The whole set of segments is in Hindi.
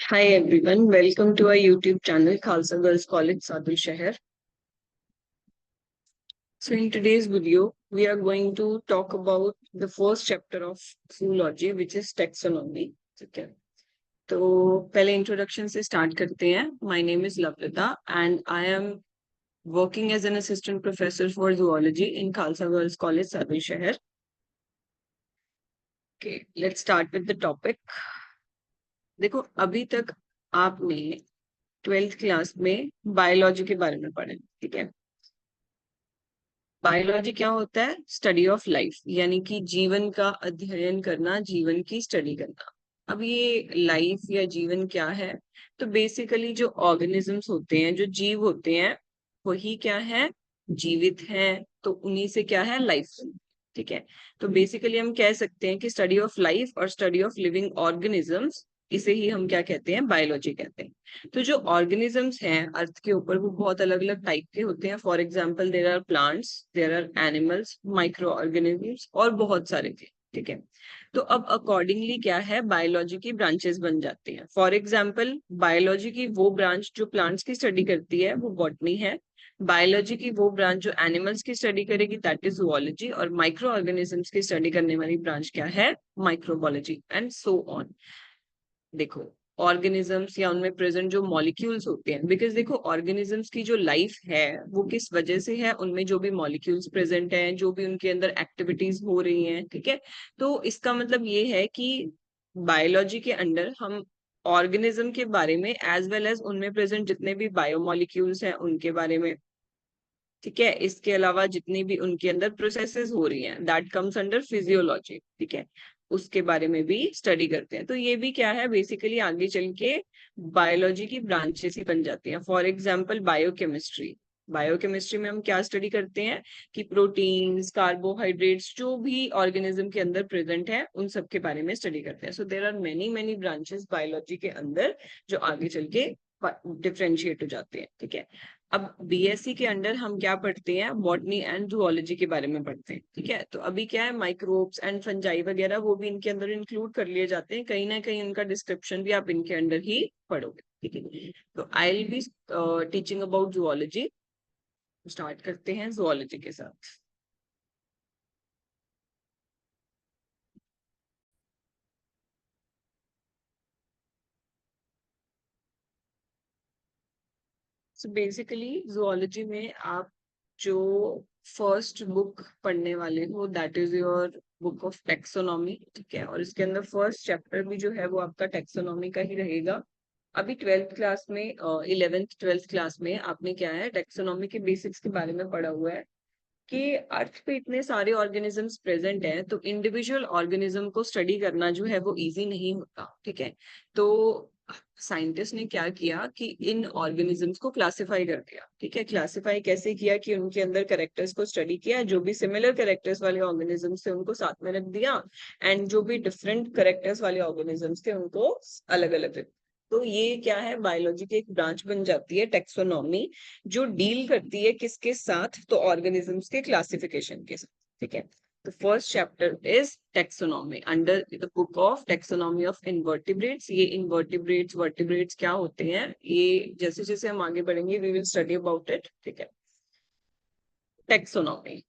Hi everyone, welcome to our YouTube channel Khalsa Girls College Sadhu Shahar. So in today's video, we are going to talk about the first chapter of zoology, which is taxonomy. ठीक है, तो पहले इंट्रोडक्शन से स्टार्ट करते हैं. My name is Lavrita and I am working as an assistant professor for zoology in Khalsa Girls College Sadhu Shahar. Okay, let's start with the topic. देखो, अभी तक आपने 12th क्लास में बायोलॉजी के बारे में पढ़ा, ठीक है. बायोलॉजी क्या होता है? स्टडी ऑफ लाइफ, यानी कि जीवन का अध्ययन करना, जीवन की स्टडी करना. अब ये लाइफ या जीवन क्या है? तो बेसिकली जो ऑर्गेनिजम्स होते हैं, जो जीव होते हैं, वही क्या है? जीवित है. तो उन्हीं से क्या है? लाइफ. ठीक है. तो बेसिकली हम कह सकते हैं कि स्टडी ऑफ लाइफ और स्टडी ऑफ लिविंग ऑर्गेनिजम्स, इसे ही हम क्या कहते हैं? बायोलॉजी कहते हैं. तो जो ऑर्गेनिजम्स हैं अर्थ के ऊपर, वो बहुत अलग अलग टाइप के होते हैं. For example, there are plants, there are animals, micro organisms और बहुत सारे थे. ठीक है. तो अब अकॉर्डिंगली क्या है? बायोलॉजी की ब्रांचेस बन जाती हैं. फॉर एग्जाम्पल, बायोलॉजी की वो ब्रांच जो प्लांट्स की स्टडी करती है वो बॉटनी है. बायोलॉजी की वो ब्रांच जो एनिमल्स की स्टडी करेगी दैट इज जूलॉजी. और माइक्रो ऑर्गेनिजम्स की स्टडी करने वाली ब्रांच क्या है? Microbiology and so on. देखो, ऑर्गेनिजम्स या उनमें प्रेजेंट जो मॉलिक्यूल्स होते हैं, बिकॉज देखो ऑर्गेनिजम्स की जो लाइफ है वो किस वजह से है? उनमें जो भी मॉलिक्यूल्स प्रेजेंट हैं, जो भी उनके अंदर एक्टिविटीज हो रही हैं, ठीक है. तो इसका मतलब ये है कि बायोलॉजी के अंदर हम ऑर्गेनिज्म के बारे में एज वेल एज उनमें प्रेजेंट जितने भी बायोमोलिक्यूल्स हैं उनके बारे में, ठीक है, इसके अलावा जितनी भी उनके अंदर प्रोसेसेस हो रही हैं, दैट कम्स अंडर फिजियोलॉजी. ठीक है, उसके बारे में भी स्टडी करते हैं. तो ये भी क्या है? बेसिकली आगे चल के बायोलॉजी की ब्रांचेस ही बन जाती हैं. For example, biochemistry. बायोकेमिस्ट्री में हम क्या स्टडी करते हैं? कि प्रोटीन्स, कार्बोहाइड्रेट्स, जो भी ऑर्गेनिज्म के अंदर प्रेजेंट है उन सब के बारे में स्टडी करते हैं. So there are many many branches biology के अंदर जो आगे चल के डिफ्रेंशिएट हो जाते हैं. ठीक है. अब बीएससी के अंदर हम क्या पढ़ते हैं? बॉटनी एंड जूलॉजी के बारे में पढ़ते हैं. ठीक है. तो अभी क्या है? माइक्रोब्स एंड फंजाई वगैरह वो भी इनके अंदर इंक्लूड कर लिए जाते हैं. कहीं ना कहीं उनका डिस्क्रिप्शन भी आप इनके अंदर ही पढ़ोगे. ठीक है. तो I will be teaching about zoology. Start करते हैं जूलॉजी के साथ. सो बेसिकली जूलॉजी में आप जो फर्स्ट बुक पढ़ने वाले हो that is your book of taxonomy. ठीक है. और इसके अंदर फर्स्ट चैप्टर भी जो है वो आपका टेक्सोनॉमी का ही रहेगा. अभी 12th क्लास में, 11th 12th क्लास में आपने क्या है? टेक्सोनॉमी के बेसिक्स के बारे में पढ़ा हुआ है कि अर्थ पे इतने सारे ऑर्गेनिजम्स प्रेजेंट हैं, तो इंडिविजुअल ऑर्गेनिज्म को स्टडी करना जो है वो इजी नहीं होता. ठीक है. तो साइंटिस्ट ने क्या किया कि इन ऑर्गेनिजम्स को क्लासिफाई कर दिया. ठीक है. क्लासिफाई कैसे किया? कि उनके अंदर कैरेक्टर्स को स्टडी किया, जो भी सिमिलर कैरेक्टर्स वाले ऑर्गेनिजम्स थे उनको साथ में रख दिया, एंड जो भी डिफरेंट कैरेक्टर्स वाले ऑर्गेनिजम्स थे उनको अलग अलग रख. तो ये क्या है? बायोलॉजी की एक ब्रांच बन जाती है टेक्सोनॉमी, जो डील करती है किसके साथ? तो ऑर्गेनिजम्स के क्लासिफिकेशन के साथ. ठीक है. तो first chapter is taxonomy under the book of taxonomy of invertebrates. ये इनवर्टिब्रेट्स वर्टिब्रेट्स क्या होते हैं, ये जैसे जैसे हम आगे बढ़ेंगे we will study about it. ठीक है. टेक्सोनॉमी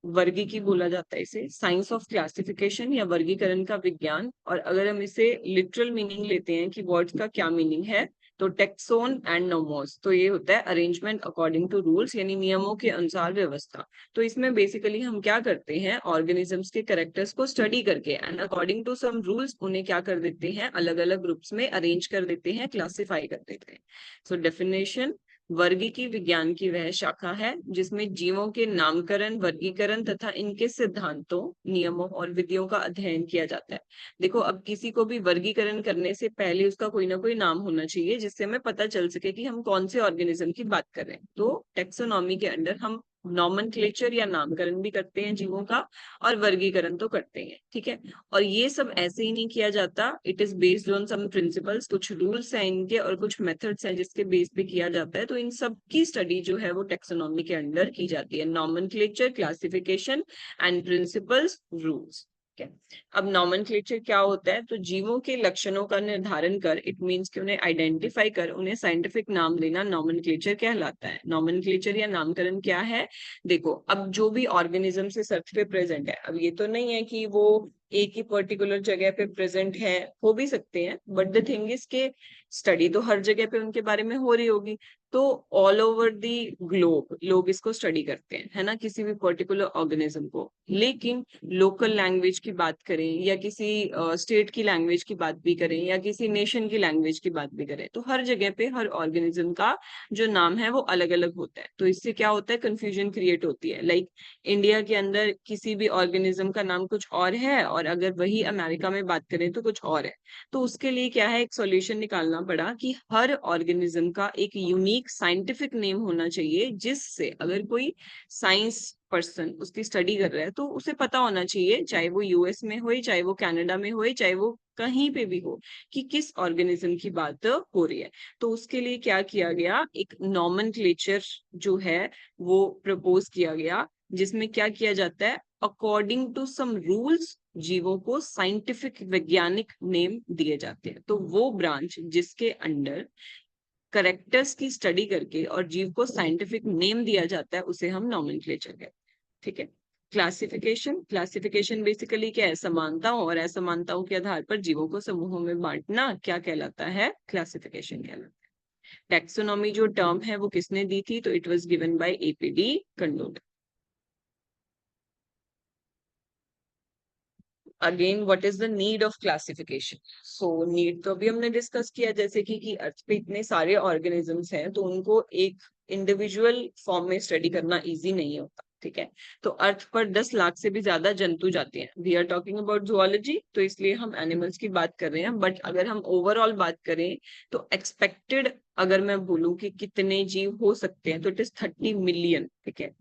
वर्गीकी बोला जाता है इसे, साइंस ऑफ क्लासिफिकेशन या वर्गीकरण का विज्ञान. और अगर हम इसे लिटरल मीनिंग लेते हैं कि वर्ड का क्या मीनिंग है, तो टेक्सोन एंड नोमोस, तो ये होता है अरेंजमेंट अकॉर्डिंग टू रूल्स, यानी नियमों के अनुसार व्यवस्था. तो इसमें बेसिकली हम क्या करते हैं? ऑर्गेनिजम्स के कैरेक्टर्स को स्टडी करके and according to some rules उन्हें क्या कर देते हैं? अलग अलग ग्रुप्स में अरेंज कर देते हैं, क्लासिफाई कर देते हैं. सो डेफिनेशन, वर्गीकी विज्ञान की वह शाखा है जिसमें जीवों के नामकरण, वर्गीकरण तथा इनके सिद्धांतों, नियमों और विधियों का अध्ययन किया जाता है. देखो, अब किसी को भी वर्गीकरण करने से पहले उसका कोई ना कोई नाम होना चाहिए जिससे हमें पता चल सके कि हम कौन से ऑर्गेनिज्म की बात कर रहे हैं. तो टेक्सोनॉमी के अंदर हम नॉमेनक्लेचर या नामकरण भी करते हैं जीवों का, और वर्गीकरण तो करते हैं. ठीक है. और ये सब ऐसे ही नहीं किया जाता. It is based on some principles, कुछ रूल्स हैं इनके और कुछ मेथड्स हैं जिसके बेस पे किया जाता है. तो इन सब की स्टडी जो है वो टेक्सोनॉमी के अंडर की जाती है. Nomenclature, classification and principles, rules. ठीक है। अब नॉमेनक्लेचर क्या होता है, तो जीवों के लक्षणों का निर्धारण कर, इट मीन्स कि उन्हें आइडेंटिफाई कर, उन्हें साइंटिफिक नाम देना नॉमेनक्लेचर कहलाता है। नॉमेनक्लेचर या नामकरण क्या है, देखो अब जो भी ऑर्गेनिज्म इस अर्थ पे प्रेजेंट है, अब ये तो नहीं है कि वो एक ही पर्टिकुलर जगह पे प्रेजेंट है, हो भी सकते हैं, बट द थिंग इज के स्टडी तो हर जगह पे उनके बारे में हो रही होगी। तो ऑल ओवर दी ग्लोब लोग इसको स्टडी करते हैं, है ना, किसी भी पर्टिकुलर ऑर्गेनिज्म को। लेकिन लोकल लैंग्वेज की बात करें या किसी स्टेट की लैंग्वेज की बात भी करें या किसी नेशन की लैंग्वेज की बात भी करें, तो हर जगह पे हर ऑर्गेनिज्म का जो नाम है वो अलग अलग होता है। तो इससे क्या होता है, कंफ्यूजन क्रिएट होती है। लाइक इंडिया के अंदर किसी भी ऑर्गेनिज्म का नाम कुछ और है, और अगर वही अमेरिका में बात करें तो कुछ और है। तो उसके लिए क्या है, एक सॉल्यूशन निकालना पड़ा कि हर ऑर्गेनिज्म का एक यूनिक साइंटिफिक नेम होना चाहिए, जिससे अगर कोई साइंस पर्सन उसकी स्टडी कर रहा है तो उसे पता होना चाहिए, चाहे वो यूएस में हो, चाहे वो कनाडा में हो, चाहे वो कहीं पे भी हो, कि किस ऑर्गेनिज्म की बात हो रही है। तो उसके लिए क्या किया गया, एक नॉमेनक्लेचर जो है वो प्रपोज किया गया, जिसमें क्या किया जाता है, अकॉर्डिंग टू सम रूल्स जीवों को साइंटिफिक वैज्ञानिक नेम दिए जाते हैं। तो वो ब्रांच जिसके अंडर करेक्टर्स की स्टडी करके और जीव को साइंटिफिक नेम दिया जाता है, उसे हम नॉमेनक्लेचर कहते हैं। ठीक है। क्लासिफिकेशन, क्लासिफिकेशन बेसिकली क्या है, समानताओं और असमानताओं के आधार पर जीवों को समूहों में बांटना क्या कहलाता है, क्लासिफिकेशन कहलाता है। टैक्सोनॉमी जो टर्म है वो किसने दी थी, तो it was given by APD condole. Again what is the need of classification, so need तो अभी हमने डिस्कस किया, जैसे कि अर्थ पे इतने सारे ऑर्गेनिजम्स हैं तो उनको एक इंडिविजुअल फॉर्म में स्टडी करना इजी नहीं होता। ठीक है। तो अर्थ पर 10 लाख से भी ज्यादा जंतु जाते हैं, we are talking about zoology, तो इसलिए हम एनिमल्स की बात कर रहे हैं। बट अगर हम ओवरऑल बात करें तो एक्सपेक्टेड, अगर मैं बोलूं कि कितने जीव हो सकते हैं, तो इट इज 30 मिलियन। ठीक है।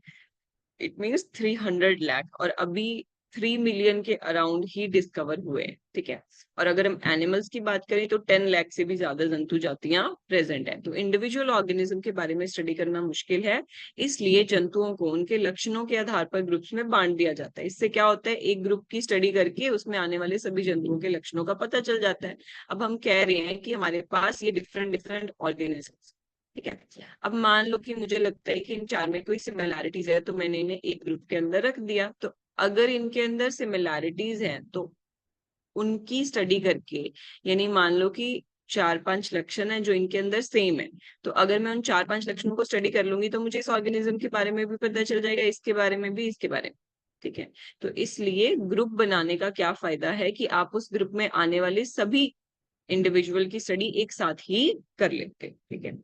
इट मीन्स 300 लाख, और अभी 3 मिलियन के अराउंड ही डिस्कवर हुए हैं। ठीक है। और अगर हम एनिमल्स की बात करें तो 10 लाख से भी ज्यादा जंतु जातियां प्रेजेंट है। तो इंडिविजुअल ऑर्गेनिज्म के बारे में स्टडी करना मुश्किल है, इसलिए जंतुओं को उनके लक्षणों के आधार पर ग्रुप्स में बांट दिया जाता है। इससे क्या होता है, एक ग्रुप की स्टडी करके उसमें आने वाले सभी जंतुओं के लक्षणों का पता चल जाता है। अब हम कह रहे हैं कि हमारे पास ये डिफरेंट डिफरेंट ऑर्गेनिज्म, ठीक है। अब मान लो कि मुझे लगता है कि इन चार में कोई सिमिलैरिटीज है, तो मैंने इन्हें एक ग्रुप के अंदर रख दिया। तो अगर इनके अंदर सिमिलैरिटीज हैं तो उनकी स्टडी करके, यानी मान लो कि 4-5 लक्षण है जो इनके अंदर सेम है, तो अगर मैं उन 4-5 लक्षणों को स्टडी कर लूंगी तो मुझे इस ऑर्गेनिज्म के बारे में भी पता चल जाएगा, इसके बारे में भी, इसके बारे में। ठीक है। तो इसलिए ग्रुप बनाने का क्या फायदा है कि आप उस ग्रुप में आने वाले सभी इंडिविजुअल की स्टडी एक साथ ही कर लेते हैं। ठीक है।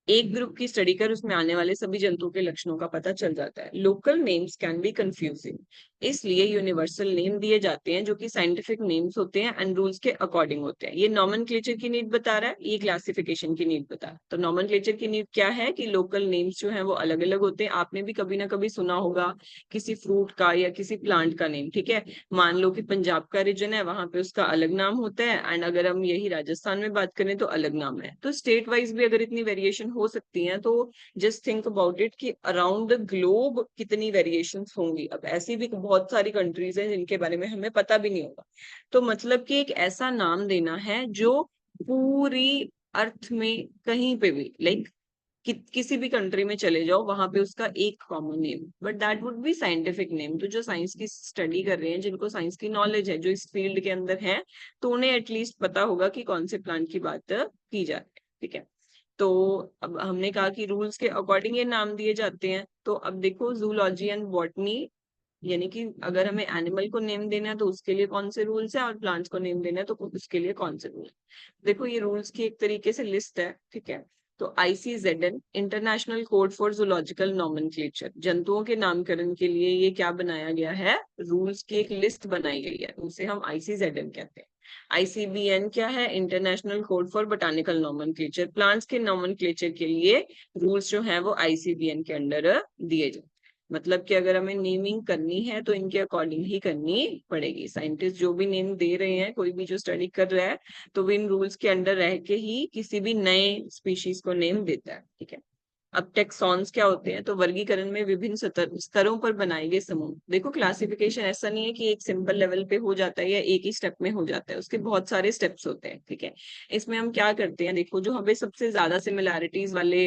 एक ग्रुप की स्टडी कर उसमें आने वाले सभी जंतुओं के लक्षणों का पता चल जाता है। Local names can be confusing, इसलिए यूनिवर्सल नेम दिए जाते हैं जो कि साइंटिफिक नेम्स होते हैं एंड रूल्स के अकॉर्डिंग होते हैं। ये नॉमेनक्लेचर की नीड बता रहा है, ये क्लासिफिकेशन की नीड बता रहा है। तो नॉमेनक्लेचर की नीड क्या है कि लोकल नेम्स जो है वो अलग अलग होते हैं। आपने भी कभी ना कभी सुना होगा किसी फ्रूट का या किसी प्लांट का नेम। ठीक है। मान लो कि पंजाब का रीजन है, वहां पे उसका अलग नाम होता है, एंड अगर हम यही राजस्थान में बात करें तो अलग नाम है। तो स्टेट वाइज भी अगर इतनी वेरिएशन हो सकती है, तो जस्ट थिंक अबाउट इट कि अराउंड द ग्लोब कितनी वेरिएशंस होंगी। अब ऐसी भी बहुत सारी कंट्रीज हैं जिनके बारे में हमें पता भी नहीं होगा। तो मतलब कि एक ऐसा नाम देना है जो पूरी अर्थ में कहीं पे भी, लाइक किसी भी कंट्री में चले जाओ, वहां पे उसका एक common name, but that would be scientific name. तो जो साइंस की स्टडी कर रहे हैं, जिनको साइंस की नॉलेज है, जो इस फील्ड के अंदर है, तो उन्हें एटलीस्ट पता होगा कि कौन से प्लांट की बात की जा रही है। ठीक है। तो अब हमने कहा कि रूल्स के अकॉर्डिंग ये नाम दिए जाते हैं। तो अब देखो, जूलॉजी एंड बॉटनी, यानी कि अगर हमें एनिमल को नेम देना है तो उसके लिए कौन से रूल्स है, और प्लांट्स को नेम देना है तो उसके लिए कौन से रूल। देखो, ये रूल्स की एक तरीके से लिस्ट है। ठीक है। तो ICZN, international code for zoological nomenclature, जंतुओं के नामकरण के लिए ये क्या बनाया गया है, रूल्स की एक लिस्ट बनाई गई है, उसे हम ICZN कहते हैं। ICBN क्या है, international code for botanical nomenclature, plants के नॉमेनक्लेचर के लिए रूल्स जो है वो ICBN के अंडर दिए जाते हैं। मतलब कि अगर हमें नेमिंग करनी है तो इनके अकॉर्डिंग ही करनी पड़ेगी। साइंटिस्ट जो भी नेम दे रहे हैं, कोई भी जो स्टडी कर रहा है, तो वो इन रूल्स के अंडर रह के ही किसी भी नए स्पीशीज को नेम देता है। ठीक है। अब टेक्सॉन्स क्या होते हैं? तो वर्गीकरण में विभिन्न स्तरों पर बनाए गए समूह। देखो क्लासिफिकेशन ऐसा नहीं है कि एक सिंपल लेवल पे हो जाता है या एक ही स्टेप में हो जाता है, उसके बहुत सारे स्टेप्स होते हैं, ठीक है। इसमें हम क्या करते हैं, देखो जो हमें सबसे ज्यादा सिमिलैरिटीज वाले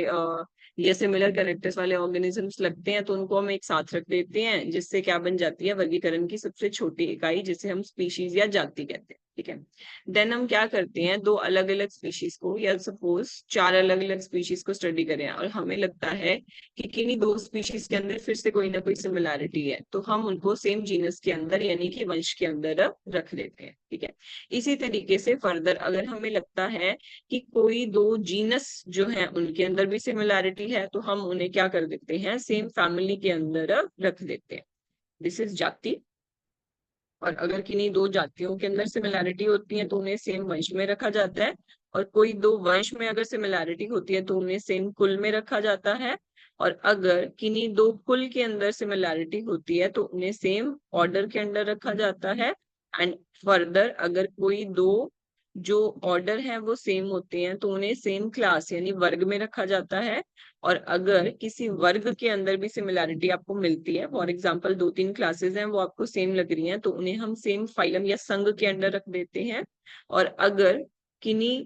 या सिमिलर कैरेक्टर्स वाले ऑर्गेनिजम्स लगते हैं तो उनको हम एक साथ रख देते हैं, जिससे क्या बन जाती है वर्गीकरण की सबसे छोटी इकाई, जिसे हम स्पीशीज या जाति कहते हैं, ठीक है। देन हम क्या करते हैं, दो अलग अलग स्पीशीज को या सपोज चार अलग अलग स्पीशीज को स्टडी करें और हमें लगता है कि किन्हीं दो स्पीशीज के अंदर फिर से कोई ना कोई सिमिलैरिटी है, तो हम उनको सेम जीनस के अंदर यानी कि वंश के अंदर रख देते हैं, ठीक है। इसी तरीके से फर्दर अगर हमें लगता है कि कोई दो जीनस जो है उनके अंदर भी सिमिलैरिटी है, तो हम उन्हें क्या कर देते हैं, सेम फैमिली के अंदर रख देते हैं। दिस इज जाति। और अगर किन्हीं दो जातियों के अंदर सिमिलैरिटी होती है तो उन्हें सेम वंश में रखा जाता है। और कोई दो वंश में अगर सिमिलैरिटी होती है तो उन्हें सेम कुल में रखा जाता है। और अगर किन्हीं दो कुल के अंदर सिमिलैरिटी होती है तो उन्हें सेम ऑर्डर के अंदर रखा जाता है। एंड फर्दर अगर कोई दो जो ऑर्डर है वो सेम होते हैं तो उन्हें सेम क्लास यानी वर्ग में रखा जाता है। और अगर किसी वर्ग के अंदर भी सिमिलैरिटी आपको मिलती है, फॉर एग्जांपल दो तीन क्लासेस हैं वो आपको सेम लग रही हैं, तो उन्हें हम सेम फाइलम या संघ के अंदर रख देते हैं। और अगर किन्हीं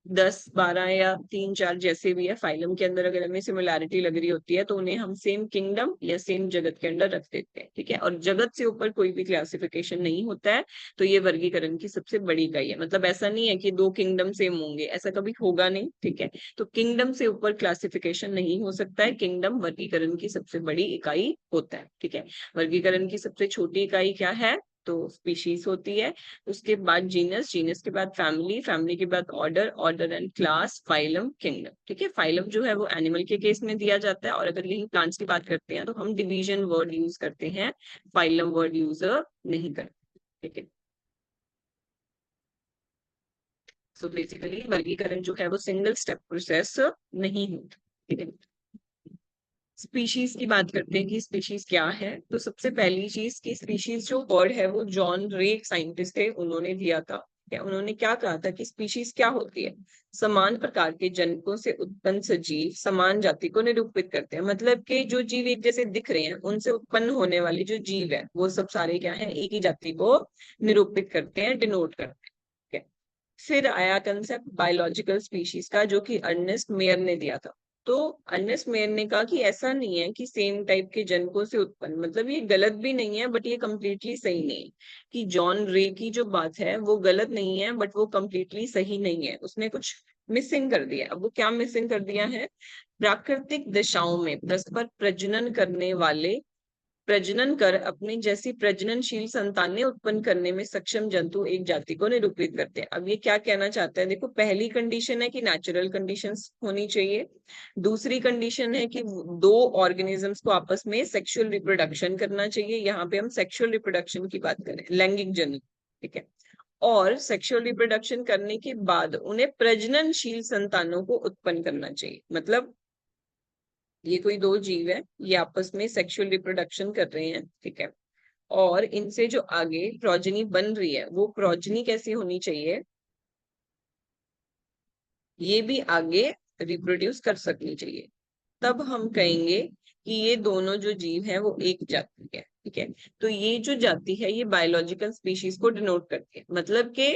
10 12 या 3 4 जैसे भी है फाइलम के अंदर अगर हमें सिमिलैरिटी लग रही होती है तो उन्हें हम सेम किंगडम या सेम जगत के अंदर रख देते हैं, ठीक है। और जगत से ऊपर कोई भी क्लासिफिकेशन नहीं होता है, तो ये वर्गीकरण की सबसे बड़ी इकाई है। मतलब ऐसा नहीं है कि दो किंगडम सेम होंगे, ऐसा कभी होगा नहीं, ठीक है। तो किंगडम से ऊपर क्लासिफिकेशन नहीं हो सकता है, किंगडम वर्गीकरण की सबसे बड़ी इकाई होता है, ठीक है। वर्गीकरण की सबसे छोटी इकाई क्या है? तो स्पीशीज होती है। उसके बाद जीनस, जीनस के बाद फैमिली, फैमिली के बाद order, order and class, phylum, kingdom, ठीक है। फाइलम जो है वो एनिमल के केस में दिया जाता है, और अगर यही प्लांट्स की बात करते हैं तो हम डिवीजन वर्ड यूज करते हैं, फाइलम वर्ड यूज नहीं करते, ठीक है। सो बेसिकली वर्गीकरण जो है वो सिंगल स्टेप प्रोसेस नहीं होता, ठीक है। स्पीशीज की बात करते हैं कि स्पीशीज क्या है, तो सबसे पहली चीज की स्पीशीज जो वर्ड है वो जॉन रे साइंटिस्ट थे, उन्होंने दिया था। क्या उन्होंने क्या कहा था कि स्पीशीज क्या होती है? समान प्रकार के जनकों से उत्पन्न सजीव समान जाति को निरूपित करते हैं। मतलब कि जो जीव एक जैसे दिख रहे हैं उनसे उत्पन्न होने वाले जो जीव है वो सब सारे क्या है, एक ही जाति को निरूपित करते हैं, डिनोट करते हैं, ठीक है। फिर आया कंसेप्ट बायोलॉजिकल स्पीशीज का, जो कि अर्नेस्ट मेयर ने दिया था। तो अर्नेस्ट मेयर ने कहा कि ऐसा नहीं है कि सेम टाइप के जनकों से उत्पन्न, मतलब ये गलत भी नहीं है बट ये कम्प्लीटली सही नहीं है। कि जॉन रे की जो बात है वो गलत नहीं है बट वो कम्प्लीटली सही नहीं है, उसने कुछ मिसिंग कर दिया। अब वो क्या मिसिंग कर दिया है? प्राकृतिक दिशाओं में परस्पर प्रजनन करने वाले, प्रजनन कर अपनी जैसी प्रजननशील संतानें उत्पन्न करने में सक्षम जंतु एक जाति को निरूपित करते हैं। अब ये क्या कहना चाहता है? देखो पहली कंडीशन है कि नेचुरल कंडीशंस होनी चाहिए। दूसरी कंडीशन है कि दो ऑर्गेनिजम्स को आपस में सेक्सुअल रिप्रोडक्शन करना चाहिए। यहाँ पे हम सेक्सुअल रिप्रोडक्शन की बात करें, लैंगिक जनन, ठीक है। और सेक्सुअल रिप्रोडक्शन करने के बाद उन्हें प्रजननशील संतानों को उत्पन्न करना चाहिए। मतलब ये कोई दो जीव है, ये आपस में सेक्सुअल रिप्रोडक्शन कर रहे हैं, ठीक है। और इनसे जो आगे प्रोजनी बन रही है वो प्रोजनी कैसी होनी चाहिए? ये भी आगे रिप्रोड्यूस कर सकनी चाहिए। तब हम कहेंगे कि ये दोनों जो जीव हैं वो एक जाति है, ठीक है। तो ये जो जाति है ये बायोलॉजिकल स्पीशीज को डिनोट करती है। मतलब कि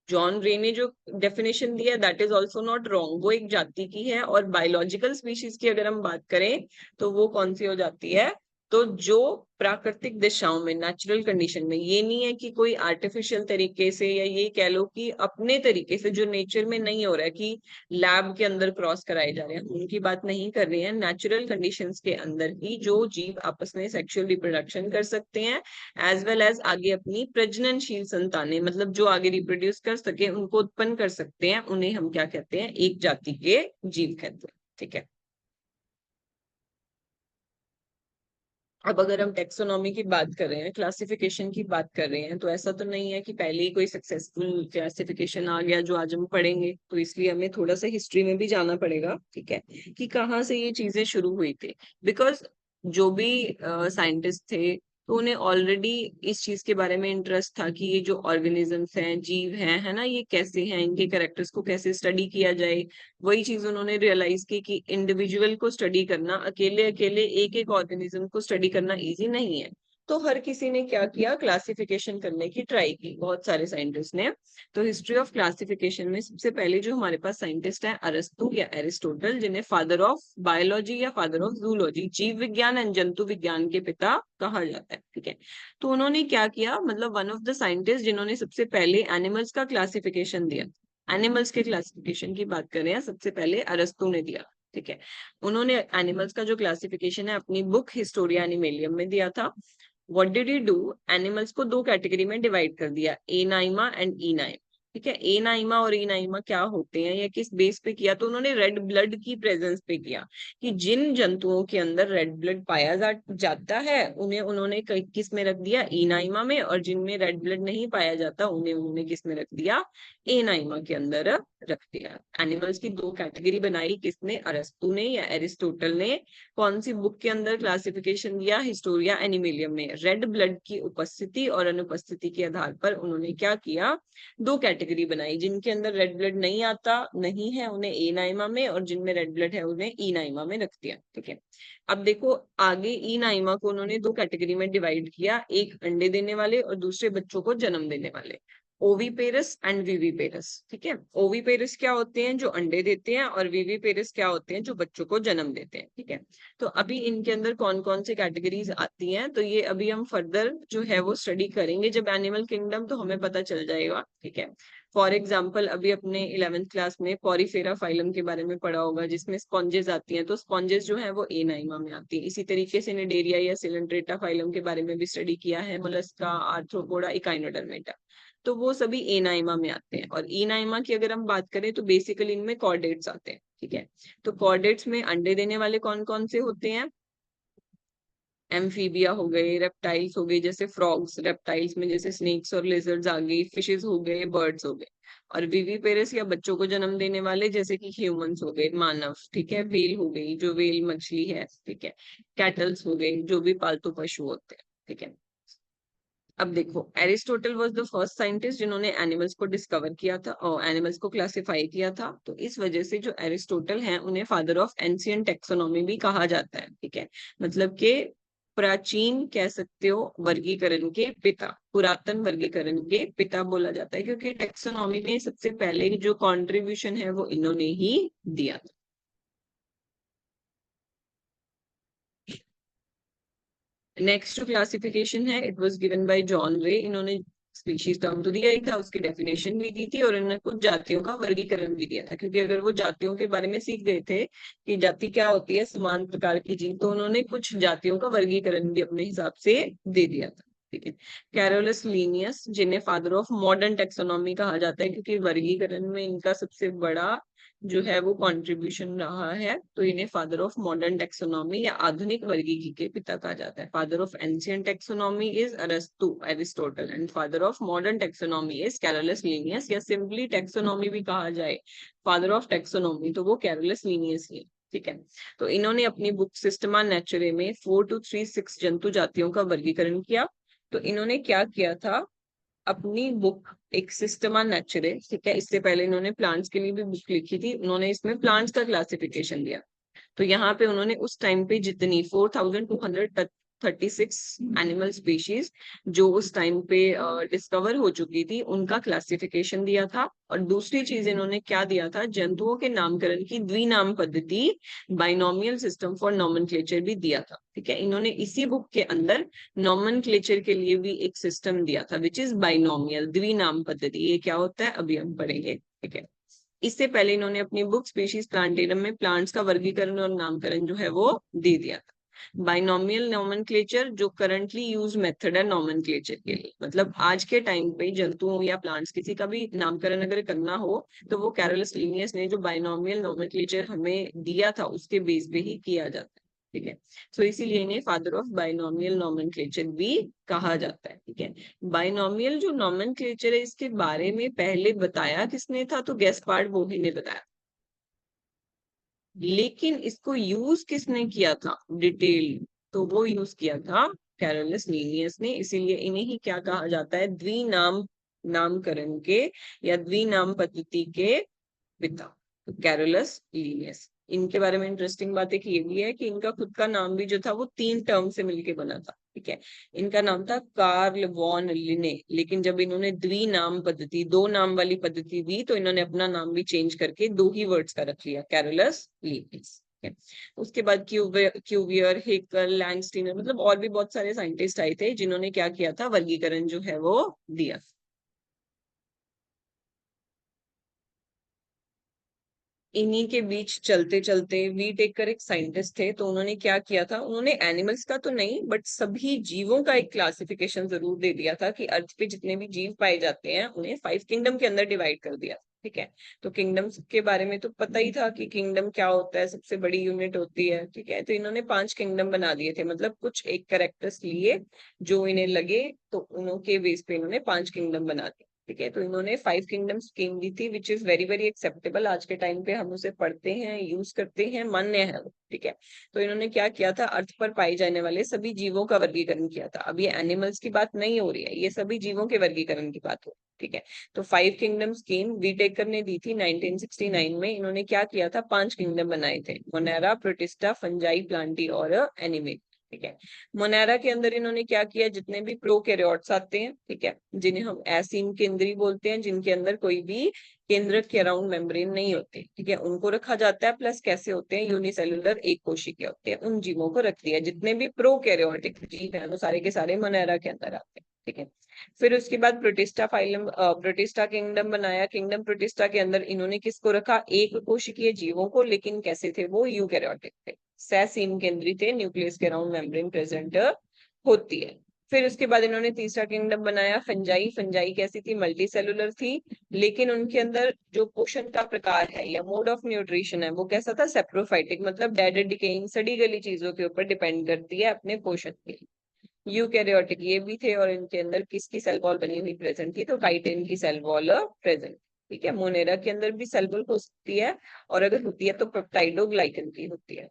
जॉन रे ने जो डेफिनेशन दिया that is also not wrong, वो एक जाति की है। और बायोलॉजिकल स्पीशीज की अगर हम बात करें तो वो कौन सी हो जाती है? तो जो प्राकृतिक दिशाओं में, नेचुरल कंडीशन में, ये नहीं है कि कोई आर्टिफिशियल तरीके से, या ये कह लो कि अपने तरीके से जो नेचर में नहीं हो रहा है कि लैब के अंदर क्रॉस कराए जा रहे हैं, उनकी बात नहीं कर रहे हैं। नेचुरल कंडीशंस के अंदर ही जो जीव आपस में सेक्सुअल रिप्रोडक्शन कर सकते हैं, एज वेल एज आगे अपनी प्रजननशील संतानें, मतलब जो आगे रिप्रोड्यूस कर सके, उनको उत्पन्न कर सकते हैं, उन्हें हम क्या कहते हैं? एक जाति के जीव कहते हैं, ठीक है। अब अगर हम टेक्सोनॉमी की बात कर रहे हैं, क्लासिफिकेशन की बात कर रहे हैं, तो ऐसा तो नहीं है कि पहले ही कोई सक्सेसफुल क्लासिफिकेशन आ गया जो आज हम पढ़ेंगे। तो इसलिए हमें थोड़ा सा हिस्ट्री में भी जाना पड़ेगा, ठीक है, कि कहाँ से ये चीजें शुरू हुई थी। बिकॉज जो भी साइंटिस्ट थे तो उन्हें ऑलरेडी इस चीज के बारे में इंटरेस्ट था कि ये जो ऑर्गेनिजम्स हैं, जीव हैं, है ना, ये कैसे हैं, इनके कैरेक्टर्स को कैसे स्टडी किया जाए। वही चीज उन्होंने रियलाइज की कि इंडिविजुअल को स्टडी करना, अकेले अकेले एक एक ऑर्गेनिज्म को स्टडी करना इजी नहीं है। तो हर किसी ने क्या किया, क्लासिफिकेशन करने की ट्राई की, बहुत सारे साइंटिस्ट ने। तो हिस्ट्री ऑफ क्लासिफिकेशन में सबसे पहले जो हमारे पास साइंटिस्ट है, अरस्तु या एरिस्टोटल, जिन्हें फादर ऑफ बायोलॉजी या फादर ऑफ जूलॉजी, जीव विज्ञान एंड जंतु विज्ञान के पिता कहा जाता है। ठीक है, तो उन्होंने क्या किया, मतलब वन ऑफ द साइंटिस्ट जिन्होंने सबसे पहले एनिमल्स का क्लासिफिकेशन दिया। एनिमल्स के क्लासिफिकेशन की बात कर रहे हैं, सबसे पहले अरस्तु ने दिया। ठीक है, उन्होंने एनिमल्स का जो क्लासिफिकेशन है अपनी बुक हिस्टोरिया एनिमेलियम में दिया था। What did he do, animals को दो कैटेगरी में डिवाइड कर दिया, ए नाइमा एंड ई नाइमा। ठीक है, ए नाइमा और ई नाइमा क्या होते हैं या किस बेस पे किया, तो उन्होंने रेड ब्लड की प्रेजेंस पे किया कि जिन जंतुओं के अंदर रेड ब्लड पाया जाता है उन्हें उन्होंने किस में रख दिया, ई नाइमा में, और जिनमें रेड ब्लड नहीं पाया जाता उन्हें उन्होंने किस में रख दिया, ए नाइमा के अंदर रख दिया। एनिमल्स की दो कैटेगरी बनाई, किसने, अरस्तु ने या एरिस्टोटल ने। कौन सी बुक के अंदर क्लासिफिकेशन दिया, हिस्टोरिया एनिमेलियम में। रेड ब्लड की उपस्थिति और अनुपस्थिति के आधार पर उन्होंने क्या किया, दो कैटेगरी बनाई, जिनके अंदर रेड ब्लड नहीं आता, नहीं है, उन्हें ए नाइमा में, और जिनमें रेड ब्लड है उन्हें ई नाइमा में रख दिया। ठीक है, अब देखो आगे ई नाइमा को उन्होंने दो कैटेगरी में डिवाइड किया, एक अंडे देने वाले और दूसरे बच्चों को जन्म देने वाले, ओवीपेरस एंड विविपेरस। ठीक है, ओवीपेरस क्या होते हैं, जो अंडे देते हैं, और विविपेरस क्या होते हैं, जो बच्चों को जन्म देते हैं। ठीक है, तो अभी इनके अंदर कौन कौन से कैटेगरीज आती हैं, तो ये अभी हम फर्दर जो है वो स्टडी करेंगे जब एनिमल किंगडम, तो हमें पता चल जाएगा। ठीक है, फॉर एग्जाम्पल अभी अपने 11th क्लास में पॉरीफेरा फाइलम के बारे में पढ़ा होगा, जिसमें स्पॉन्जेस आती हैं, तो स्पॉन्जेस जो है वो ए नाइमा में आती है। इसी तरीके से निडेरिया या सिलेंड्रेटा फाइलम के बारे में भी स्टडी किया है, मोलस्का, आर्थ्रोपोडा, इकाइनोडर्मेटा, तो वो सभी ए नाइमा में आते हैं। और ई नाइमा की अगर हम बात करें तो बेसिकली इनमें कॉर्डेट्स आते हैं। ठीक है, तो कॉर्डेट्स में अंडे देने वाले कौन कौन से होते हैं, एम्फीबिया हो गए, रेप्टाइल्स हो गए जैसे फ्रॉग्स, रेप्टाइल्स में जैसे स्नेक्स और लेजर्ड्स आ गई, फिशेस हो गए, बर्ड्स हो गए, और विविपेरस या बच्चों को जन्म देने वाले जैसे कि ह्यूमंस हो गए, मानव। ठीक है, वेल हो गई, जो वेल मछली है। ठीक है, कैटल्स हो गए, जो भी पालतू पशु होते हैं। ठीक है, अब देखो Aristotle was the first scientist जिन्होंने एनिमल्स को डिस्कवर किया था और एनिमल्स को क्लासिफाई किया था, तो इस वजह से जो एरिस्टोटल हैं उन्हें फादर ऑफ एंशियंट टेक्सोनॉमी भी कहा जाता है। ठीक है, मतलब कि प्राचीन कह सकते हो वर्गीकरण के पिता, पुरातन वर्गीकरण के पिता बोला जाता है, क्योंकि टेक्सोनॉमी में सबसे पहले जो कंट्रीब्यूशन है वो इन्होंने ही दिया था। नेक्स्ट जो क्लासिफिकेशन है, it was given by John रे। इन्होंने स्पीशीज टर्म तो दिया ही था, उसकी डेफिनेशन भी दी थी, और इन्होंने कुछ जातियों का वर्गीकरण भी दिया था, क्योंकि अगर वो जातियों के बारे में सीख गए थे कि जाति क्या होती है, समान प्रकार की जीव, तो उन्होंने कुछ जातियों का वर्गीकरण भी अपने हिसाब से दे दिया था। ठीक है, कैरोलस लीनियस, जिन्हें फादर ऑफ मॉडर्न टेक्सोनॉमी कहा जाता है, क्योंकि वर्गीकरण में इनका सबसे बड़ा जो है वो कंट्रीब्यूशन रहा है, तो इन्हें फादर ऑफ मॉडर्न टेक्सोनॉमी या आधुनिक वर्गीकी के पिता कहा जाता है। Father of ancient taxonomy is अरस्तु, Aristotle, and father of modern taxonomy is Carolus Linnaeus, या सिंपली टेक्सोनॉमी भी कहा जाए, फादर ऑफ टेक्सोनॉमी, तो वो कैरोलस लीनियस ही है। ठीक है, तो इन्होंने अपनी बुक सिस्टमा नेचुरे में 4 to 36 जंतु जातियों का वर्गीकरण किया। तो इन्होंने क्या किया था, अपनी बुक एक सिस्टमा नेचुरे, ठीक है, इससे पहले इन्होंने प्लांट्स के लिए भी बुक लिखी थी, उन्होंने इसमें प्लांट्स का क्लासिफिकेशन दिया। तो यहाँ पे उन्होंने उस टाइम पे जितनी 4236 एनिमल स्पीशीज जो उस टाइम पे डिस्कवर हो चुकी थी उनका क्लासिफिकेशन दिया था। और दूसरी चीज इन्होंने क्या दिया था, जंतुओं के नामकरण की द्विनाम पद्धति, बाइनोमियल सिस्टम फॉर नॉमेनक्लेचर भी दिया था। ठीक है, इन्होंने इसी बुक के अंदर नॉमेनक्लेचर के लिए भी एक सिस्टम दिया था, विच इज बाइनोमियल, द्विनाम पद्धति। ये क्या होता है अभी हम पढ़ेंगे। ठीक है, इससे पहले इन्होंने अपनी बुक स्पीशीज प्लांटेरम में प्लांट्स का वर्गीकरण और नामकरण जो है वो दे दिया था। बाइनोमियल नोमेनक्लेचर जो करंटली यूज मेथड है नोमेनक्लेचर के लिए, मतलब आज के टाइम पे जंतुओं या प्लांट्स किसी का भी नामकरण अगर करना हो तो वो कैरोलस लीनियस ने जो बाइनोमियल नोमेनक्लेचर हमें दिया था उसके बेस पे ही किया जाता है। ठीक है, सो इसीलिए इन्हें फादर ऑफ बाइनोमियल नोमेनक्लेचर भी कहा जाता है। ठीक है, बाइनोमियल जो नोमेनक्लेचर है इसके बारे में पहले बताया किसने था, तो गैस्पार्ड बोही ने बताया, लेकिन इसको यूज किसने किया था डिटेल, तो वो यूज किया था कैरोलस लीनियस ने, इसीलिए इन्हें ही क्या कहा जाता है, द्विनाम नामकरण के या द्विनाम पद्धति के पिता, तो कैरोलस लीनियस। इनके बारे में इंटरेस्टिंग बात एक ये भी है कि इनका खुद का नाम भी जो था वो 3 टर्म से मिलके बना था, ठीक है। इनका नाम था कार्ल वॉन लिने, लेकिन जब इन्होंने द्विनाम पद्धति, 2 नाम वाली पद्धति दी, तो इन्होंने अपना नाम भी चेंज करके 2 ही वर्ड्स का रख लिया, कैरोलस लीनियस। उसके बाद क्यूवियर, हेकल, लैंगस्टीनर, मतलब और भी बहुत सारे साइंटिस्ट आए थे जिन्होंने क्या किया था, वर्गीकरण जो है वो दिया। इन्हीं के बीच चलते चलते वी टेकर एक साइंटिस्ट थे, तो उन्होंने क्या किया था, उन्होंने एनिमल्स का तो नहीं बट सभी जीवों का एक क्लासिफिकेशन जरूर दे दिया था कि अर्थ पे जितने भी जीव पाए जाते हैं उन्हें 5 किंगडम के अंदर डिवाइड कर दिया, ठीक है। तो किंगडम्स के बारे में तो पता ही था कि किंगडम क्या होता है, सबसे बड़ी यूनिट होती है, ठीक है। तो इन्होंने 5 किंगडम बना दिए थे, मतलब कुछ एक करेक्टर्स लिए जो इन्हें लगे, तो उनके बेस पे इन्होंने 5 किंगडम बना दिए, ठीक है। तो इन्होंने 5 किंगडम स्कीम दी थी, which is very very acceptable. आज के टाइम पे हम उसे पढ़ते हैं, यूज करते हैं, मान्य है वो, ठीक है। तो इन्होंने क्या किया था, अर्थ पर पाए जाने वाले सभी जीवों का वर्गीकरण किया था। अब ये एनिमल्स की बात नहीं हो रही है, ये सभी जीवों के वर्गीकरण की बात हो रही है, ठीक है। तो 5 किंगडम स्कीम वीटेकर ने दी थी 1969 में। इन्होंने क्या किया था, 5 किंगडम बनाए थे, मोनेरा, प्रोटिस्टा, फंजाई, प्लांटी और एनिमे, ठीक है। मोनेरा के अंदर इन्होंने क्या किया, जितने भी प्रोकैरियोट्स आते हैं, ठीक है, जिन्हें हम एसिन केंद्री बोलते हैं, जिनके अंदर कोई भी केंद्रक के अराउंड मेम्ब्रेन नहीं होते, ठीक है, उनको रखा जाता है। प्लस कैसे होते हैं, यूनिसेलुलर, एक कोशिकीय होते हैं, उन जीवों को रख दिया। जितने भी प्रोकैरियोटिक जीव हैं वो सारे के सारे मोनेरा के अंदर आते हैं, ठीक है। फिर उसके बाद प्रोटिस्टा फाइलम, प्रोटिस्टा किंगडम बनाया। किंगडम प्रोटिस्टा के अंदर इन्होंने किसको रखा, एक कोशिकीय जीवों को, लेकिन कैसे थे वो, यूकैरियोटिक थे, सेसीन केंद्री थे, न्यूक्लियस के अराउंड मेम्ब्रेन प्रेजेंट होती है। फिर उसके बाद इन्होंने तीसरा किंगडम बनाया, फंजाई। फंजाई कैसी थी, मल्टी सेलुलर थी, लेकिन उनके अंदर जो पोषण का प्रकार है या मोड ऑफ न्यूट्रिशन है वो कैसा था, सेप्रोफाइटिक, मतलब डेड डिकेइंग, सड़ी गली चीजों के ऊपर डिपेंड करती है अपने पोषण के लिए। यूकैरियोटिक ये भी थे, और इनके अंदर किसकी सेल वॉल बनी हुई प्रेजेंट थी, तो काइटिन की सेल वॉल प्रेजेंट, ठीक है। मोनेरा के अंदर भी सेल वॉल हो सकती है, और अगर होती है तो पेप्टाइडोग्लाइकन की होती है।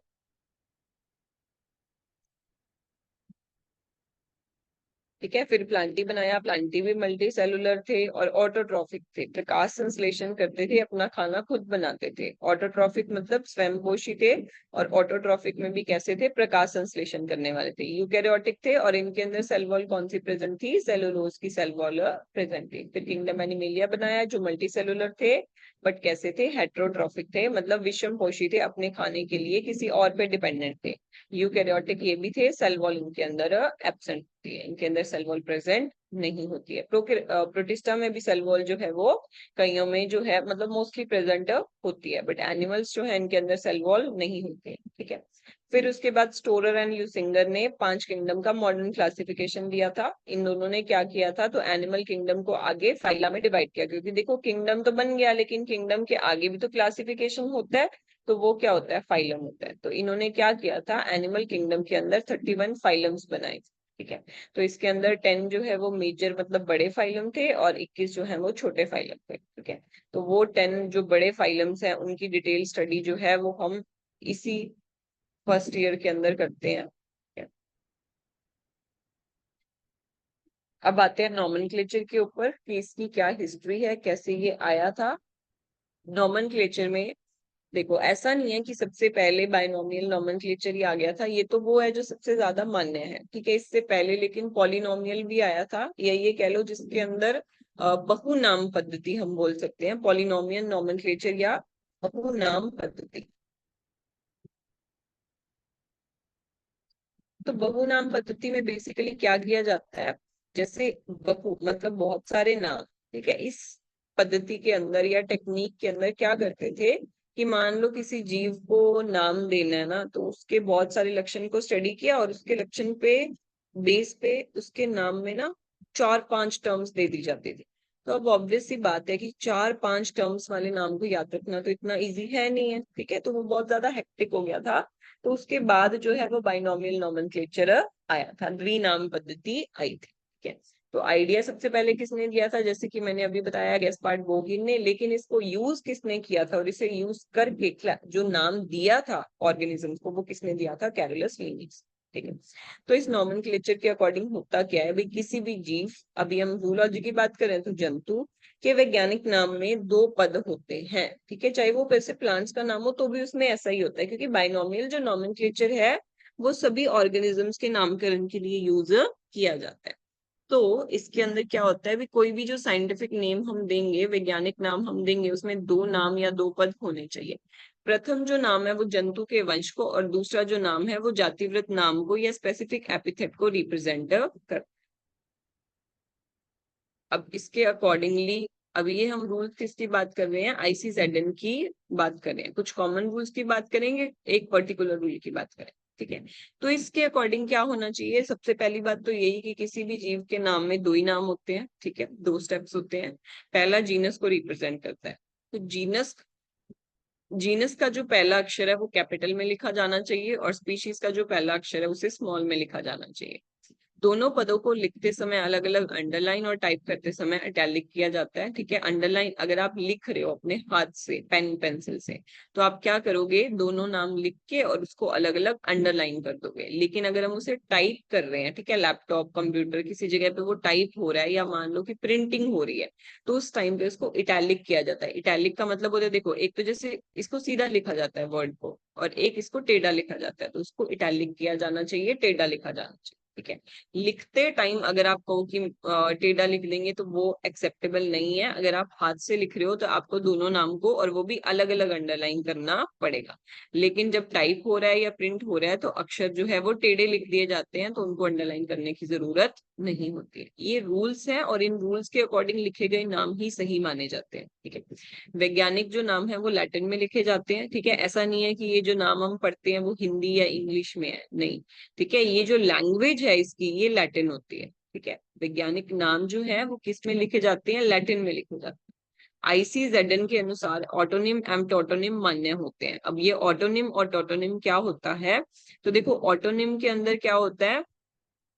ठीक है। फिर प्लांटी बनाया, प्लांटी भी मल्टी सेलुलर थे और ऑटोट्रॉफिक थे, प्रकाश संश्लेषण करते थे, अपना खाना खुद बनाते थे। ऑटोट्रॉफिक मतलब स्वयंपोषी थे, और ऑटोट्रॉफिक में भी कैसे थे, प्रकाश संश्लेषण करने वाले थे। यूकैरियोटिक थे, और इनके अंदर सेल वॉल कौन सी प्रेजेंट थी, सेलुलोज की सेल वॉल प्रेजेंट थी। फिर किंगडम एनिमेलिया बनाया, जो मल्टी सेलुलर थे बट कैसे थे, हेट्रोट्रॉफिक थे, मतलब विषम पोषी थे, अपने खाने के लिए किसी और पे डिपेंडेंट थे। यूकैरियोटिक ये भी थे, सेल वॉल इनके अंदर एब्सेंट होती है, इनके अंदर सेल वॉल प्रेजेंट नहीं होती है। प्रोटिस्टा में भी सेल वॉल जो है वो कईयों में जो है, मतलब मोस्टली प्रेजेंट होती है, बट एनिमल्स जो है इनके अंदर सेल वॉल नहीं होती है, ठीक है। फिर उसके बाद स्टोरर एंड यूसिंगर ने 5 किंगडम का मॉडर्न क्लासिफिकेशन दिया था। इन दोनों ने क्या किया था, तो एनिमल किंगडम को आगे फाइला में डिवाइड किया, क्योंकि देखो किंगडम तो बन गया, लेकिन किंगडम के आगे भी तो क्लासिफिकेशन होता है, तो वो क्या होता है, फाइलम होता है। तो इन्होंने क्या किया था, एनिमल किंगडम के अंदर 31 फाइलम्स बनाए, ठीक है। तो इसके अंदर 10 जो है वो मेजर मतलब बड़े फाइलम थे, और 21 जो है वो छोटे फाइलम थे, ठीक है। तो वो 10 जो बड़े फाइलम्स हैं उनकी डिटेल स्टडी जो है वो हम इसी फर्स्ट ईयर के अंदर करते हैं, ठीक है। अब आते हैं नॉमेनक्लेचर के ऊपर कि इसकी क्या हिस्ट्री है, कैसे ये आया था। नॉमेनक्लेचर में देखो, ऐसा नहीं है कि सबसे पहले बाइनोमियल नॉमेनक्लेचर ही आ गया था, ये तो वो है जो सबसे ज्यादा मान्य है, ठीक है। इससे पहले लेकिन पॉलिनोमियल भी आया था, या ये कह लो जिसके अंदर बहुनाम पद्धति हम बोल सकते हैं, पॉलिनोमियल नॉमेनक्लेचर या बहुनाम पद्धति। तो बहुनाम पद्धति में बेसिकली क्या किया जाता है, जैसे बहु मतलब बहुत सारे नाम, ठीक है। इस पद्धति के अंदर या टेक्निक के अंदर क्या करते थे कि मान लो किसी जीव को नाम देना है ना, तो उसके बहुत सारे लक्षण को स्टडी किया, और उसके लक्षण पे बेस पे उसके नाम में ना 4-5 टर्म्स दे दी जाती थी। तो अब ऑब्वियस सी बात है कि 4-5 टर्म्स वाले नाम को याद रखना तो इतना इजी है नहीं है, ठीक है। तो वो बहुत ज्यादा हेक्टिक हो गया था। तो उसके बाद जो है वो बाइनोमियल नोमेनक्लेचर आया था, द्विनाम पद्धति आई थी, ठीक है। तो आइडिया सबसे पहले किसने दिया था, जैसे कि मैंने अभी बताया, गैस्पार्ड बोगिन ने, लेकिन इसको यूज किसने किया था और इसे यूज करके जो नाम दिया था ऑर्गेनिजम्स को, वो किसने दिया था, कैरोलस लीनियस। ठीक है। तो इस नॉमेनक्लेचर के अकॉर्डिंग होता क्या है भाई, किसी भी जीव, अभी हम जूलॉजी की बात करें तो जंतु के वैज्ञानिक नाम में दो पद होते हैं, ठीक है। चाहे वो वैसे प्लांट्स का नाम हो तो भी उसमें ऐसा ही होता है, क्योंकि बाइनोमियल जो नॉमेनक्लेचर है वो सभी ऑर्गेनिजम्स के नामकरण के लिए यूज किया जाता है। तो इसके अंदर क्या होता है भी, कोई भी जो साइंटिफिक नेम हम देंगे, वैज्ञानिक नाम हम देंगे, उसमें दो नाम या दो पद होने चाहिए। प्रथम जो नाम है वो जंतु के वंश को, और दूसरा जो नाम है वो जातिवृत्त नाम को या स्पेसिफिक एपिथेट को रिप्रेजेंट कर। अब इसके अकॉर्डिंगली, अब ये हम रूल्स किसकी बात कर रहे हैं, आईसीजेडएन की बात कर रहे हैं। कुछ कॉमन रूल्स की बात करेंगे, एक पर्टिकुलर रूल की बात करें, ठीक है। तो इसके अकॉर्डिंग क्या होना चाहिए, सबसे पहली बात तो यही कि किसी भी जीव के नाम में दो ही नाम होते हैं, ठीक है, दो स्टेप्स होते हैं। पहला जीनस को रिप्रेजेंट करता है, तो जीनस जीनस का जो पहला अक्षर है वो कैपिटल में लिखा जाना चाहिए, और स्पीशीज का जो पहला अक्षर है उसे स्मॉल में लिखा जाना चाहिए। दोनों पदों को लिखते समय अलग अलग अंडरलाइन और टाइप करते समय इटैलिक किया जाता है, ठीक है। अंडरलाइन अगर आप लिख रहे हो अपने हाथ से पेन पेंसिल से, तो आप क्या करोगे, दोनों नाम लिख के और उसको अलग अलग अंडरलाइन कर दोगे। लेकिन अगर हम उसे टाइप कर रहे हैं, ठीक है, लैपटॉप कंप्यूटर किसी जगह पे वो टाइप हो रहा है, या मान लो कि प्रिंटिंग हो रही है, तो उस टाइम पे उसको इटैलिक किया जाता है। इटैलिक का मतलब होता है, देखो, एक तो जैसे इसको सीधा लिखा जाता है वर्ड को, और एक इसको टेढ़ा लिखा जाता है, तो उसको इटैलिक किया जाना चाहिए, टेढ़ा लिखा जाना चाहिए, ठीक है। लिखते टाइम अगर आप कहो कि टेढ़ा लिख देंगे तो वो एक्सेप्टेबल नहीं है। अगर आप हाथ से लिख रहे हो तो आपको दोनों नाम को, और वो भी अलग अलग अंडरलाइन करना पड़ेगा। लेकिन जब टाइप हो रहा है या प्रिंट हो रहा है तो अक्षर जो है वो टेढ़े लिख दिए जाते हैं, तो उनको अंडरलाइन करने की जरूरत नहीं होती है। ये रूल्स हैं, और इन रूल्स के अकॉर्डिंग लिखे गए नाम ही सही माने जाते हैं, ठीक है। वैज्ञानिक जो नाम है वो लैटिन में लिखे जाते हैं, ठीक है। ऐसा नहीं है कि ये जो नाम हम पढ़ते हैं वो हिंदी या इंग्लिश में है, नहीं, ठीक है। ये जो लैंग्वेज है इसकी, ये लैटिन होती है, ठीक है। वैज्ञानिक नाम जो है वो किस में लिखे जाते हैं, लैटिन में लिखे जाते हैं। आईसीजेडएन के अनुसार ऑटोनिम एंड टोटोनिम मान्य होते हैं। अब ये ऑटोनिम और टोटोनिम क्या होता है, तो देखो, ऑटोनिम के अंदर क्या होता है,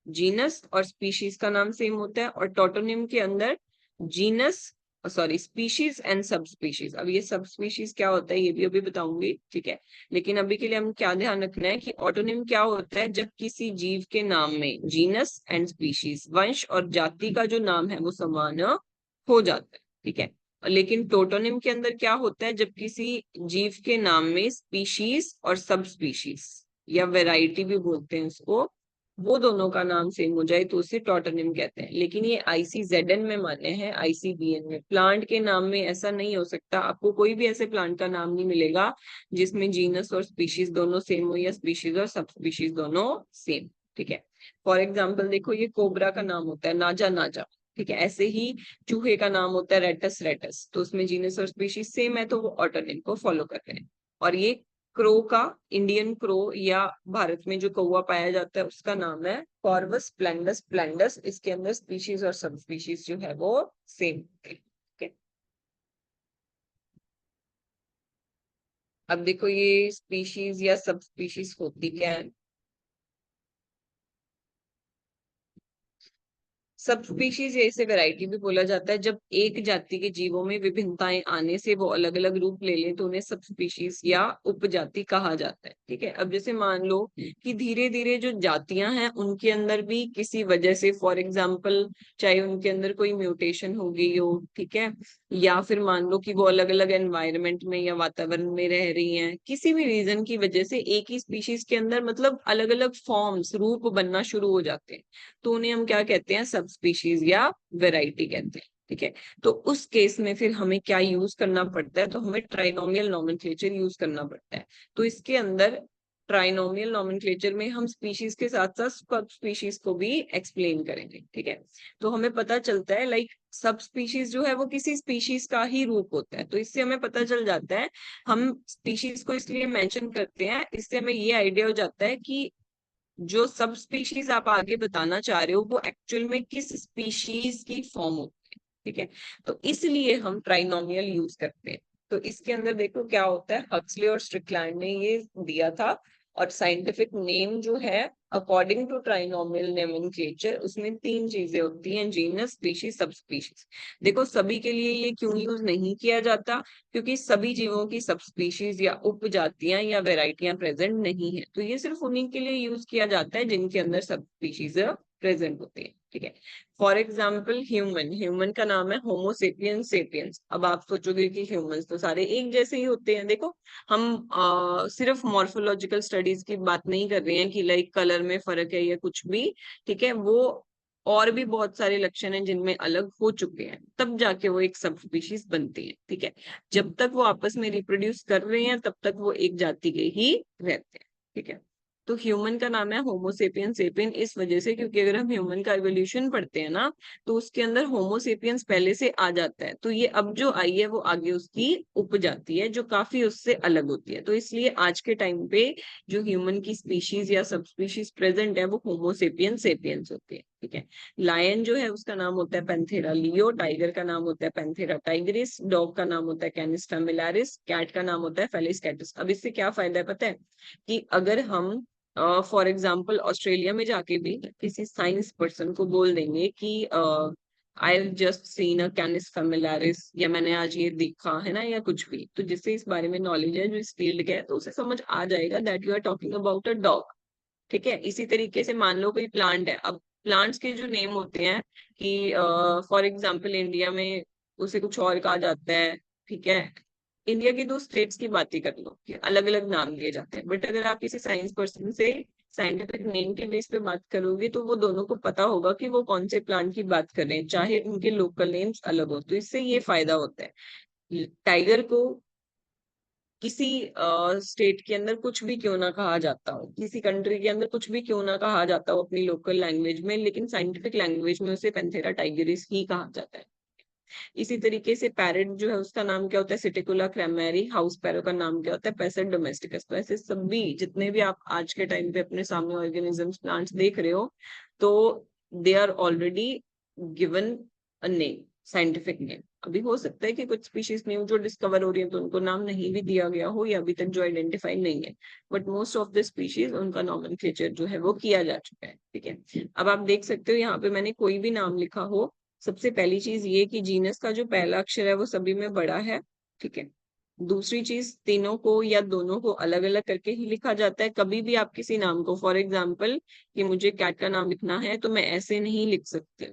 जीनस और स्पीशीज का नाम सेम होता है, और टोटोनिम के अंदर जीनस, सॉरी, स्पीशीज एंड सब स्पीशीज। अब ये सब स्पीशीज क्या होता है ये भी अभी बताऊंगी, ठीक है। लेकिन अभी के लिए हम क्या ध्यान रखना है कि ऑटोनिम क्या होता है, जब किसी जीव के नाम में जीनस एंड स्पीशीज, वंश और जाति का जो नाम है वो समान हो जाता है, ठीक है। लेकिन टोटोनिम के अंदर क्या होता है, जब किसी जीव के नाम में स्पीशीज और सब स्पीशीज, या वेराइटी भी बोलते हैं उसको, वो दोनों का नाम सेम हो जाए तो उसे टॉटोनिम कहते हैं। लेकिन ये आईसीजेडएन में मान्य है, आईसीबीएन में। प्लांट के नाम में ऐसा नहीं हो सकता, आपको कोई भी ऐसे प्लांट का नाम नहीं मिलेगा जिसमें जीनस और स्पीशीज दोनों सेम हो, या स्पीशीज और सब स्पीशीज दोनों सेम, ठीक है। फॉर एग्जाम्पल देखो, ये कोबरा का नाम होता है नाजा नाजा, ठीक है। ऐसे ही चूहे का नाम होता है रेटस रेटस, तो उसमें जीनस और स्पीशीज सेम है, तो वो ऑटोनिम को फॉलो कर रहे हैं। और ये क्रो का, इंडियन क्रो या भारत में जो कौवा पाया जाता है उसका नाम है कॉर्वस प्लेंडस प्लेंडस। इसके अंदर स्पीशीज और सब स्पीशीज जो है वो सेम, ठीक है। अब देखो, ये स्पीशीज या सब स्पीशीज होती क्या है। सब स्पीशीज या इसे वैरायटी भी बोला जाता है, जब एक जाति के जीवों में विभिन्नताएं आने से वो अलग अलग रूप ले लें तो उन्हें सब स्पीशीज या उपजाति कहा जाता है, ठीक है। अब जैसे मान लो कि धीरे धीरे जो जातियां हैं उनके अंदर भी किसी वजह से, फॉर एग्जाम्पल, चाहे उनके अंदर कोई म्यूटेशन हो गई हो, ठीक है, या फिर मान लो कि वो अलग अलग एनवायरनमेंट में या वातावरण में रह रही हैं, किसी भी रीजन की वजह से एक ही स्पीशीज के अंदर मतलब अलग अलग फॉर्म्स, रूप बनना शुरू हो जाते हैं, तो उन्हें हम क्या कहते हैं, सब स्पीशीज या वेराइटी कहते हैं, ठीक है। तो उस केस में फिर हमें क्या यूज करना पड़ता है, तो हमें ट्राइनोमियल नोमेनक्लेचर यूज करना पड़ता है। तो इसके अंदर ट्राइनोमियल नोमेनक्लेचर में हम स्पीशीज के साथ साथ सब स्पीशीज को भी एक्सप्लेन करेंगे, ठीक है। तो हमें पता चलता है, लाइक, सब स्पीशीज जो है वो किसी स्पीशीज का ही रूप होता है, तो इससे हमें पता चल जाता है। हम स्पीशीज को इसलिए मेंशन करते हैं, इससे हमें ये आइडिया हो जाता है कि जो सब स्पीशीज आप आगे बताना चाह रहे हो वो एक्चुअल में किस स्पीशीज की फॉर्म होती है, ठीक है। तो इसलिए हम ट्राइनोमियल यूज करते हैं। तो इसके अंदर देखो क्या होता है, हक्सले और स्ट्रिकलैंड ने ये दिया था और साइंटिफिक नेम जो है अकॉर्डिंग टू ट्राइनोमियल नोमेनक्लेचर उसमें 3 चीजें होती हैं, जीनस, स्पीशीज, सब स्पीशीज। देखो सभी के लिए ये क्यों यूज नहीं किया जाता, क्योंकि सभी जीवों की सब स्पीशीज या उपजातियां या वेराइटियां प्रेजेंट नहीं है, तो ये सिर्फ उन्हीं के लिए यूज किया जाता है जिनके अंदर सब स्पीशीज प्रेजेंट होती है। ठीक है, फॉर एग्जाम्पल ह्यूमन, ह्यूमन का नाम है होमोसेपियंस सेपियंस। अब आप सोचोगे कि ह्यूमंस तो सारे एक जैसे ही होते हैं, देखो हम सिर्फ मॉर्फोलॉजिकल स्टडीज की बात नहीं कर रहे हैं कि लाइक कलर में फर्क है या कुछ भी। ठीक है, वो और भी बहुत सारे लक्षण हैं जिनमें अलग हो चुके हैं, तब जाके वो एक सब स्पीशीज बनती है। ठीक है, जब तक वो आपस में रिप्रोड्यूस कर रहे हैं तब तक वो एक जाति के ही रहते हैं। ठीक है, तो ह्यूमन का नाम है होमोसेपियन सेपियन इस वजह से, क्योंकि अगर हम ह्यूमन का एवोल्यूशन पढ़ते हैं ना, तो उसके अंदर होमोसेपियंस पहले से आ जाता है, तो ये अब जो आई है वो आगे उसकी उपजाति है जो काफी उससे अलग होती है। तो इसलिए आज के टाइम पे जो ह्यूमन की स्पीशीज या सब स्पीशीज प्रेजेंट है वो होमोसेपियन सेपियंस होती है। ठीक है, लायन जो है उसका नाम होता है पैंथेरा लियो, टाइगर का नाम होता है पैंथेरा टाइग्रिस, डॉग का नाम होता है कैनिस फेमिलियारिस, कैट का नाम होता है फेलिस कैटस। अब इससे क्या फायदा है पता है, कि अगर हम फॉर एग्जाम्पल ऑस्ट्रेलिया में जाके भी किसी साइंस पर्सन को बोल देंगे कि आई जस्ट सीन अ कैनिस फेमिलियारिस, या मैंने आज ये देखा है ना, या कुछ भी, तो जिससे इस बारे में नॉलेज है, जो इस फील्ड का है, तो उसे समझ आ जाएगा that you are talking about a dog. ठीक है, इसी तरीके से मान लो कोई प्लांट है, अब प्लांट्स के जो नेम होते हैं कि फॉर एग्जाम्पल इंडिया में उसे कुछ और कहा जाता है। ठीक है, इंडिया की 2 स्टेट्स की बात ही कर लो कि अलग अलग नाम दिए जाते हैं, बट अगर आप किसी साइंस पर्सन से साइंटिफिक नेम के बेस पे बात करोगे तो वो दोनों को पता होगा कि वो कौन से प्लांट की बात कर रहे हैं, चाहे उनके लोकल नेम्स अलग हो। तो इससे ये फायदा होता है, टाइगर को किसी स्टेट के अंदर कुछ भी क्यों ना कहा जाता हो, किसी कंट्री के अंदर कुछ भी क्यों ना कहा जाता हो अपनी लोकल लैंग्वेज में, लेकिन साइंटिफिक लैंग्वेज में उसे पैंथेरा टाइगरिस ही कहा जाता है। इसी तरीके से पैरेट जो है उसका नाम क्या होता है, सिटिकुला क्रैमेरी, हाउस पैरो का नाम क्या होता है, पेसेट डोमेस्टिकस। तो ऐसे सभी जितने भी आप आज के टाइम पे अपने सामने ऑर्गेनिजम्स प्लांट्स देख रहे हो, तो they are already given a name, scientific name. अभी हो सकता है कि कुछ स्पीशीज न्यू जो डिस्कवर हो रही है तो उनको नाम नहीं भी दिया गया हो, या अभी तक जो आइडेंटिफाई नहीं है, but most of the species उनका नॉमेनक्लेचर जो है वो किया जा चुका है। ठीक है, अब आप देख सकते हो यहाँ पे मैंने कोई भी नाम लिखा हो, सबसे पहली चीज ये कि जीनस का जो पहला अक्षर है वो सभी में बड़ा है। ठीक है, दूसरी चीज तीनों को या दोनों को अलग अलग करके ही लिखा जाता है। कभी भी आप किसी नाम को, फॉर एग्जाम्पल कि मुझे कैट का नाम लिखना है तो मैं ऐसे नहीं लिख सकती।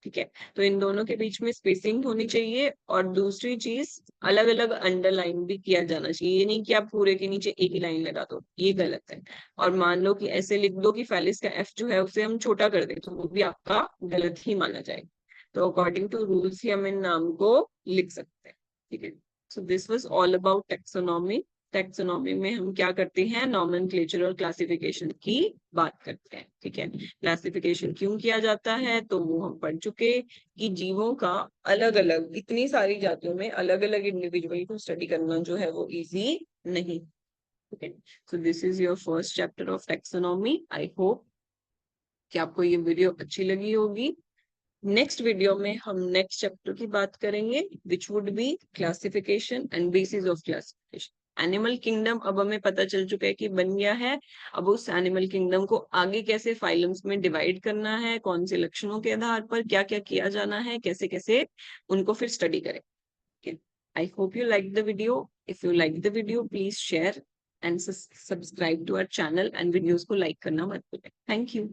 ठीक है, तो इन दोनों के बीच में स्पेसिंग होनी चाहिए, और दूसरी चीज अलग अलग अंडरलाइन भी किया जाना चाहिए। ये नहीं कि आप पूरे के नीचे एक ही लाइन लगा दो, ये गलत है। और मान लो कि ऐसे लिख दो कि फेलिस का एफ जो है उसे हम छोटा कर दें, तो वो भी आपका गलत ही माना जाएगा। तो अकॉर्डिंग टू रूल्स ही हम इन नाम को लिख सकते हैं। ठीक है, so this was all about taxonomy. Taxonomy में हम क्या करते हैं, नॉमेनक्लेचर और क्लासिफिकेशन की बात करते हैं। ठीक है, क्लासिफिकेशन क्यों किया जाता है तो वो हम पढ़ चुके कि जीवों का अलग अलग इतनी सारी जातियों में अलग अलग इंडिविजुअल को स्टडी करना जो है वो इजी नहीं। ठीक है, so this is your first chapter of taxonomy. I hope कि आपको ये वीडियो अच्छी लगी होगी। नेक्स्ट वीडियो में हम नेक्स्ट चैप्टर की बात करेंगे, which would be classification and bases of classification. Animal kingdom अब हमें पता चल चुका है कि बन गया है। अब उस एनिमल किंगडम को आगे कैसे फाइलम्स में डिवाइड करना है, कौन से लक्षणों के आधार पर क्या क्या किया जाना है, कैसे कैसे उनको फिर स्टडी करें। I hope you like the video. If you like the video please share and subscribe to our channel, and videos को लाइक करना मत भूलें। Thank you.